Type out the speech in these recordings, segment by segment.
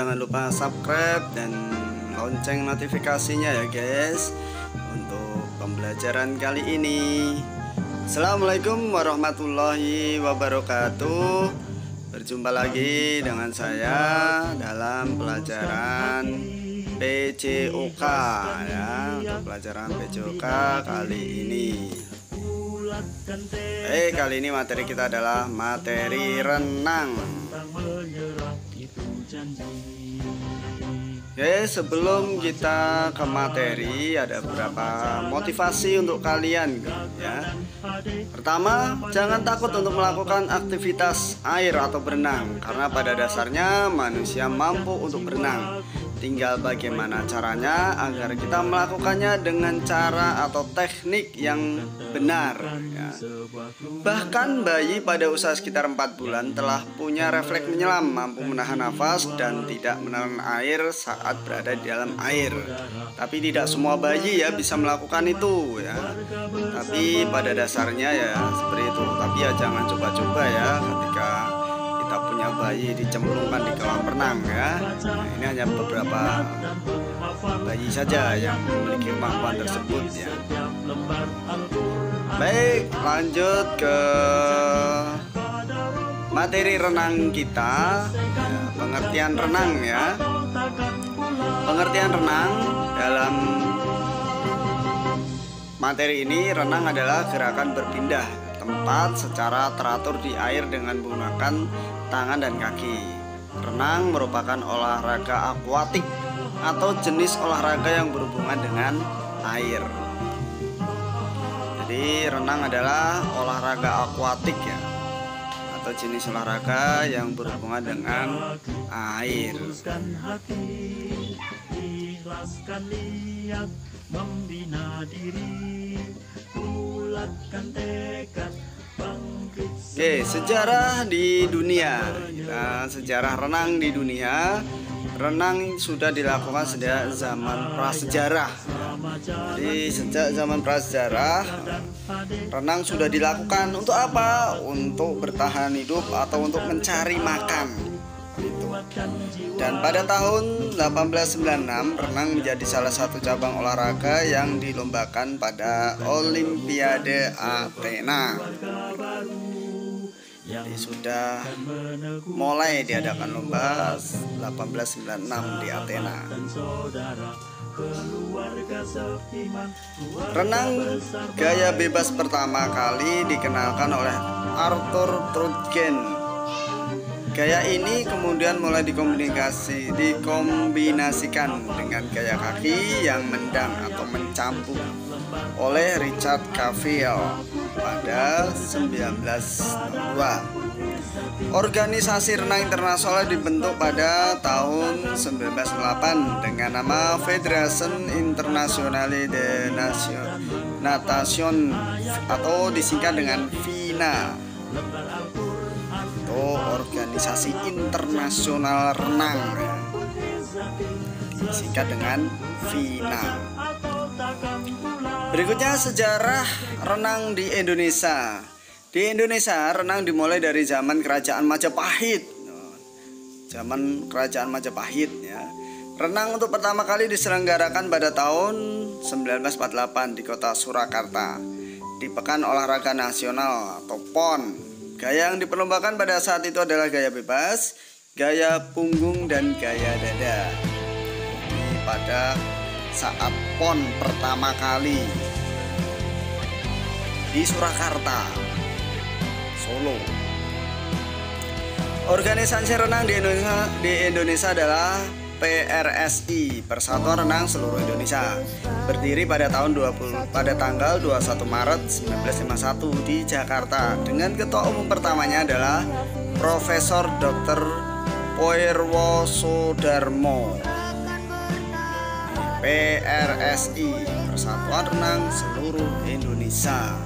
jangan lupa subscribe dan lonceng notifikasinya ya guys, untuk pembelajaran kali ini. Assalamualaikum warahmatullahi wabarakatuh. Berjumpa lagi dengan saya dalam pelajaran PJOK ya, untuk pelajaran PJOK kali ini. Kali ini materi kita adalah materi renang. Sebelum kita ke materi, ada beberapa motivasi untuk kalian ya. Pertama, jangan takut untuk melakukan aktivitas air atau berenang, karena pada dasarnya manusia mampu untuk berenang. Tinggal bagaimana caranya agar kita melakukannya dengan cara atau teknik yang benar ya. Bahkan bayi pada usia sekitar 4 bulan telah punya refleks menyelam, mampu menahan nafas dan tidak menelan air saat berada di dalam air. Tapi tidak semua bayi ya bisa melakukan itu ya. Tapi pada dasarnya ya seperti itu. Tapi ya jangan coba-coba ya ketika kita punya bayi dicemplungkan di kolam renang ya. Nah, ini hanya beberapa bayi saja yang memiliki kemampuan tersebut ya. Baik, lanjut ke materi renang kita ya, pengertian renang ya. Pengertian renang dalam materi ini, renang adalah gerakan berpindah tempat secara teratur di air dengan menggunakan tangan dan kaki. Renang merupakan olahraga akuatik atau jenis olahraga yang berhubungan dengan air. Jadi renang adalah olahraga akuatik ya, atau jenis olahraga yang berhubungan dengan air. Ikhlaskan niat, membina diri, bulatkan tekad. Sejarah di dunia. Sejarah renang di dunia. Renang sudah dilakukan sejak zaman prasejarah. Jadi sejak zaman prasejarah, renang sudah dilakukan untuk apa? Untuk bertahan hidup atau untuk mencari makan. Dan pada tahun 1896, renang menjadi salah satu cabang olahraga yang dilombakan pada Olimpiade Athena. Jadi sudah mulai diadakan lomba 1896 di Athena. Renang gaya bebas pertama kali dikenalkan oleh Arthur Trudgen. Gaya ini kemudian mulai dikombinasikan dengan gaya kaki yang mendang atau mencampur oleh Richard Cavell pada 1902. Organisasi renang internasional dibentuk pada tahun 1908 dengan nama Fédération Internationale de Natation atau disingkat dengan FINA. Organisasi internasional renang ya, disingkat dengan FINA. Berikutnya sejarah renang di Indonesia. Di Indonesia renang dimulai dari zaman Kerajaan Majapahit. Zaman Kerajaan Majapahit ya. Renang untuk pertama kali diselenggarakan pada tahun 1948 di kota Surakarta, di Pekan Olahraga Nasional atau PON. Gaya yang diperlombakan pada saat itu adalah gaya bebas, gaya punggung, dan gaya dada. Ini pada saat PON pertama kali di Surakarta, Solo. Organisasi renang di Indonesia adalah PRSI, Persatuan Renang Seluruh Indonesia, berdiri pada tanggal 21 Maret 1951 di Jakarta, dengan ketua umum pertamanya adalah Profesor Dr. Poerwosoedarmo. PRSI, Persatuan Renang Seluruh Indonesia.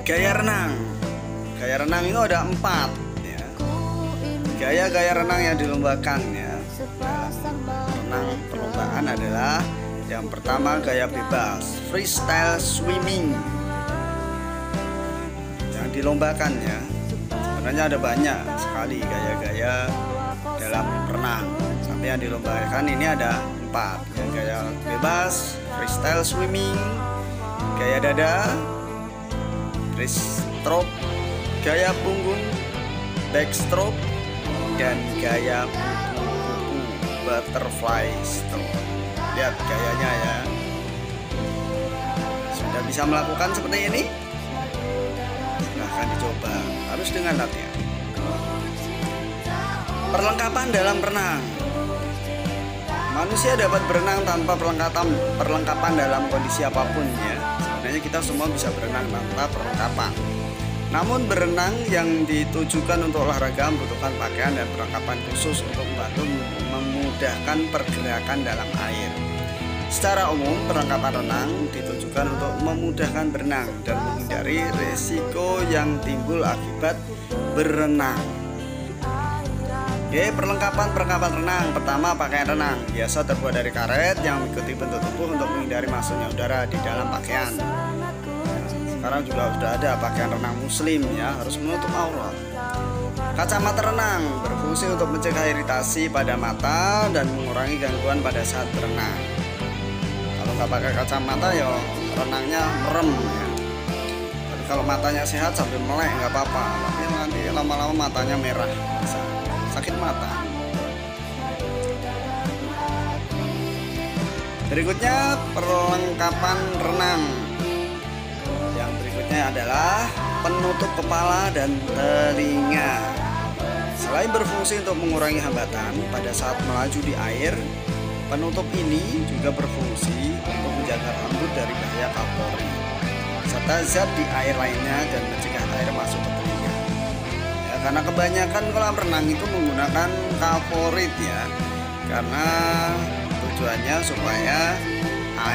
Gaya renang. Gaya renang itu ada 4. Gaya-gaya renang yang dilombakan ya. Renang perlombaan adalah yang pertama gaya bebas, freestyle swimming, yang dilombakan ya. Sebenarnya ada banyak sekali gaya-gaya dalam renang. Sampai yang dilombakan ini ada 4, ya, gaya bebas, freestyle swimming, gaya dada, breaststroke, gaya punggung, backstroke, dan gaya kupu-kupu, butterfly stroke. Lihat gayanya ya. Sudah bisa melakukan seperti ini? Silahkan dicoba, harus dengan latihan. Perlengkapan dalam renang. Manusia dapat berenang tanpa perlengkapan dalam kondisi apapun ya. Sebenarnya kita semua bisa berenang tanpa perlengkapan. Namun berenang yang ditujukan untuk olahraga membutuhkan pakaian dan perlengkapan khusus untuk membantu memudahkan pergerakan dalam air. Secara umum, perlengkapan renang ditujukan untuk memudahkan berenang dan menghindari risiko yang timbul akibat berenang. Oke, perlengkapan renang. Pertama, pakaian renang. Biasa terbuat dari karet yang mengikuti bentuk tubuh untuk menghindari masuknya udara di dalam pakaian. Sekarang juga sudah ada pakaian renang muslim ya, harus menutup aurat. Kacamata renang berfungsi untuk mencegah iritasi pada mata dan mengurangi gangguan pada saat berenang. Kalau nggak pakai kacamata ya renangnya merem ya. Tapi kalau matanya sehat sambil melek nggak apa-apa. Tapi nanti lama-lama matanya merah, bisa sakit mata. Berikutnya perlengkapan renang. Yang berikutnya adalah penutup kepala dan telinga. Selain berfungsi untuk mengurangi hambatan pada saat melaju di air, penutup ini juga berfungsi untuk menjaga rambut dari bahaya kapori serta zat di air lainnya dan mencegah air masuk ke telinga. Ya, karena kebanyakan kolam renang itu menggunakan kaporit ya, karena tujuannya supaya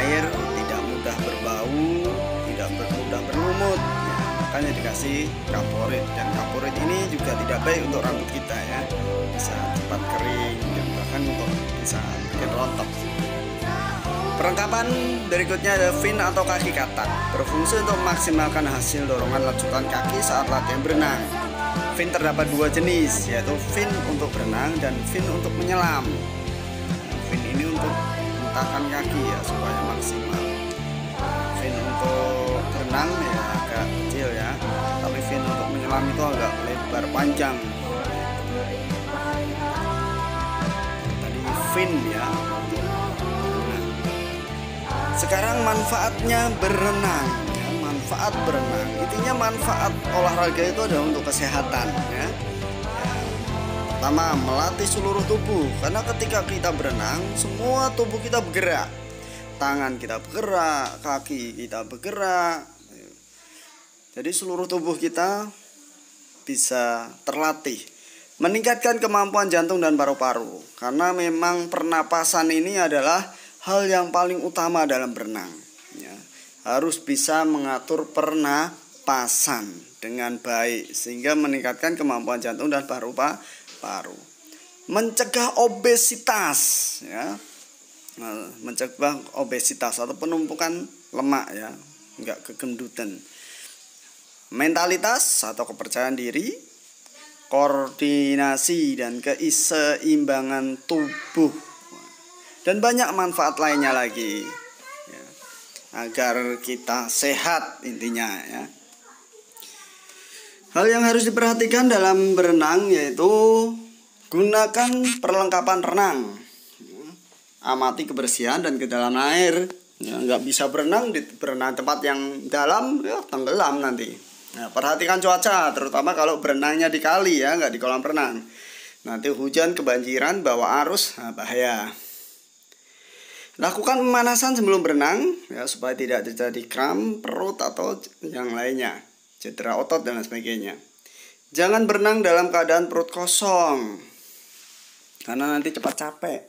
air tidak mudah berbau, tidak mudah berlumut ya, makanya dikasih kaporit. Dan kaporit ini juga tidak baik untuk rambut kita ya, bisa cepat kering dan bahkan untuk bisa bikin rontok. Perlengkapan berikutnya ada fin atau kaki katak, berfungsi untuk memaksimalkan hasil dorongan lanjutan kaki saat latihan berenang. Fin terdapat 2 jenis, yaitu fin untuk berenang dan fin untuk menyelam. Fin ini untuk hentakan kaki ya supaya maksimal. Fin untuk berenang ya agak kecil ya, tapi fin untuk menyelam itu agak lebar panjang. Tadi fin ya. Sekarang manfaatnya berenang ya, manfaat berenang. Intinya manfaat olahraga itu adalah untuk kesehatan ya. Pertama, melatih seluruh tubuh, karena ketika kita berenang semua tubuh kita bergerak. Tangan kita bergerak, kaki kita bergerak. Jadi seluruh tubuh kita bisa terlatih. Meningkatkan kemampuan jantung dan paru-paru, karena memang pernapasan ini adalah hal yang paling utama dalam berenang ya. Harus bisa mengatur pernapasan dengan baik sehingga meningkatkan kemampuan jantung dan paru-paru. Mencegah obesitas ya. Mencegah obesitas atau penumpukan lemak ya, enggak kegendutan. Mentalitas atau kepercayaan diri, koordinasi dan keseimbangan tubuh, dan banyak manfaat lainnya lagi ya, agar kita sehat intinya ya. Hal yang harus diperhatikan dalam berenang yaitu gunakan perlengkapan renang, amati kebersihan dan kedalaman air ya. Nggak bisa berenang di tempat yang dalam ya, tenggelam nanti. Nah, perhatikan cuaca, terutama kalau berenangnya di kali ya, nggak di kolam renang. Nanti hujan, kebanjiran, bawa arus, nah bahaya. Lakukan pemanasan sebelum berenang ya, supaya tidak terjadi kram perut atau yang lainnya, cedera otot dan sebagainya. Jangan berenang dalam keadaan perut kosong, karena nanti cepat capek.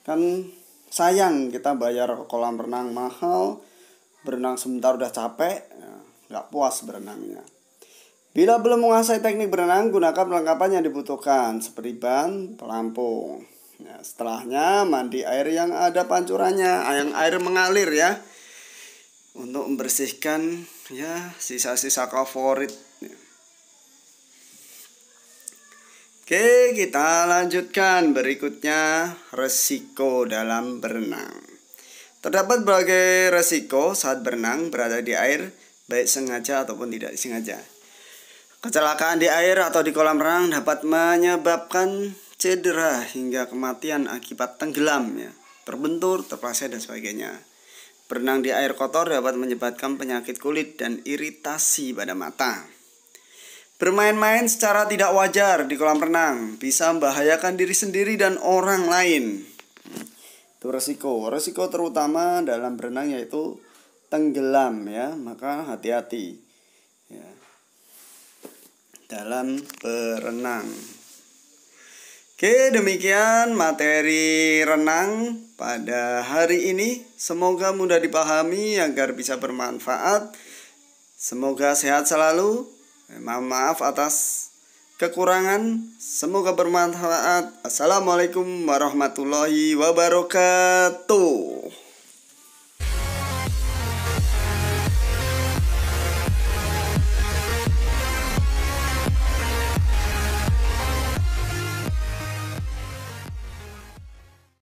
Kan sayang kita bayar ke kolam renang mahal, berenang sebentar udah capek, ya, nggak puas berenangnya. Bila belum menguasai teknik berenang, gunakan perlengkapan yang dibutuhkan seperti ban, pelampung. Ya, setelahnya mandi air yang ada pancurannya, yang air mengalir ya, untuk membersihkan ya sisa-sisa kaporit. Oke, kita lanjutkan berikutnya, resiko dalam berenang. Terdapat berbagai resiko saat berenang berada di air, baik sengaja ataupun tidak disengaja. Kecelakaan di air atau di kolam renang dapat menyebabkan cedera hingga kematian akibat tenggelam, ya, terbentur, terpeleset dan sebagainya. Berenang di air kotor dapat menyebabkan penyakit kulit dan iritasi pada mata. Bermain-main secara tidak wajar di kolam renang bisa membahayakan diri sendiri dan orang lain. Itu resiko terutama dalam berenang yaitu tenggelam, ya, maka hati-hati, ya, dalam berenang. Oke, demikian materi renang pada hari ini. Semoga mudah dipahami agar bisa bermanfaat. Semoga sehat selalu. Maaf atas kekurangan. Semoga bermanfaat. Assalamualaikum warahmatullahi wabarakatuh.